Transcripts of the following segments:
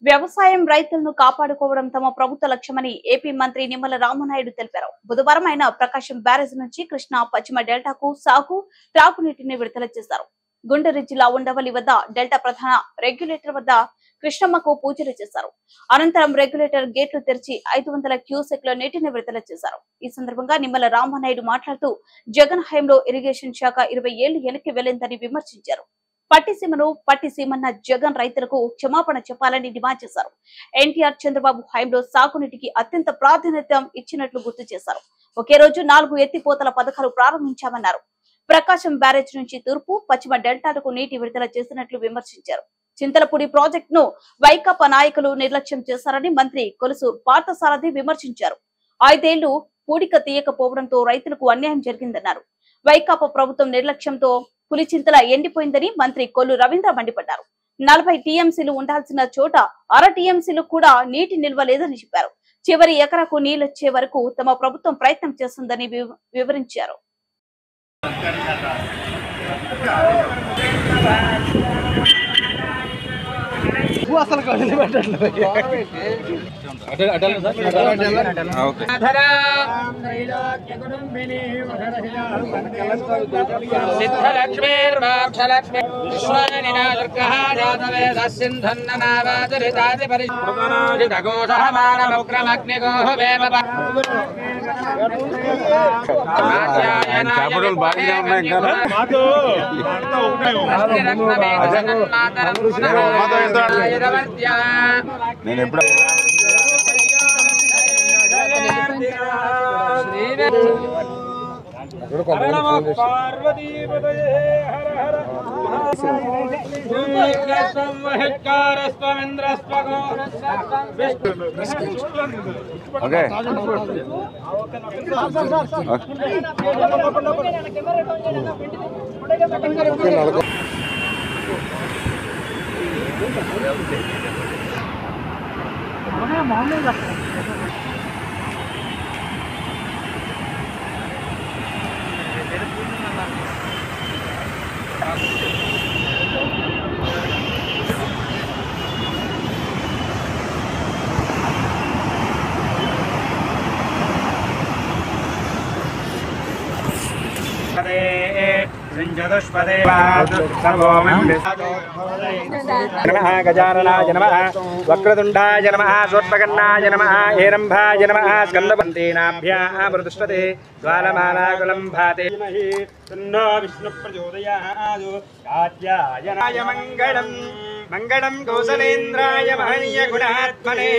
వ్యవసాయం రైతులను కాపాడుకోవడం తమ ప్రభుత్వ లక్ష్యమని ఏపీ మంత్రి నిమ్మల రామనాయుడు తెలిపారు. బుధవారం ఆయన ప్రకాశం బ్యారేజ్ నుంచి కృష్ణా పశ్చిమ డెల్టాకు సాగు త్రాగునీటిని విడుదల చేశారు. గుంటూరు జిల్లా ఉండవల్లి వద్ద డెల్టా ప్రధాన రెగ్యులేటర్ వద్ద కృష్ణమ్మకు పూజలు చేశారు. అనంతరం రెగ్యులేటర్ గేట్లు తెరిచి 500 క్యూసెక్ల నీటిని విడుదల చేశారు. ఈ సందర్భంగా నిమ్మల రామనాయుడు మాట్లాడుతూ జగన్ హయాంలో ఇరిగేషన్ శాఖ 20 ఏళ్లు వెనక్కి వెళ్లిందని విమర్శించారు. పట్టిసీమన్న జగన్ రైతులకు క్షమాపణ చెప్పాలని డిమాండ్ చేశారు. ఎన్టీఆర్ చంద్రబాబు హయాంలో సాగునీటికి అత్యంత ప్రాధాన్యత ఇచ్చినట్లు గుర్తు చేశారు. ఒకే రోజు 4 ఎత్తిపోతల పథకాలు ప్రారంభించామన్నారు. ప్రకాశం బ్యారేజ్ నుంచి తూర్పు పశ్చిమ డెల్టాలకు నీటి విడుదల చేసినట్లు విమర్శించారు. చింతలపూడి ప్రాజెక్టును వైకాపా నాయకులు నిర్లక్ష్యం చేశారని మంత్రి కొలుసు పార్థసారథి విమర్శించారు. 5 ఏళ్లు పూడిక తీయకపోవడంతో రైతులకు అన్యాయం జరిగిందన్నారు. వైకాపా ప్రభుత్వం నిర్లక్ష్యంతో పులిచింతల ఎండిపోయిందని మంత్రి కొల్లు రవీంద్ర మండిపడ్డారు. 40 టీఎంసీలు ఉండాల్సిన చోట 1/2 టీఎంసీలు కూడా నీటి నిల్వ లేదని చెప్పారు. చివరి ఎకరకు నీళ్లొచ్చే వరకు తమ ప్రభుత్వం ప్రయత్నం చేస్తుందని వివరించారు. నేను ఎప్పుడు गजाननाय नमः वक्रतुण्डाय नमः स्वत्पकर्णाय नमः हेरम्भाय नमः स्कन्दपन्तेनाभ्यामृतुष्पते ज्वालमालाकुलं भाते तन्नो विष्णुप्रचोदयात् कात्यायनाय मङ्गलम् मंगलम कौशलेन्द्राय महनीय गुणात्मने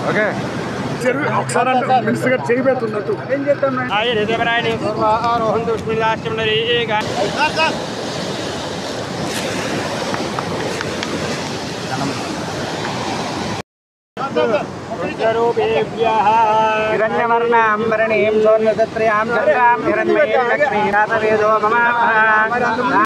ओके मिनिस्टर చేయబోతున్నట్టు ఏం చేద్దాం ఆయ దేవరాయని సర్వ ఆరోహంతు బిస్మిల్లాహిర్ రహీమ్ हिरण्यवर्णाम्बरणीं स्वर्णसत्र्यां चन्द्रां हिरण्मयीं लक्ष्मीं रातवेदो मम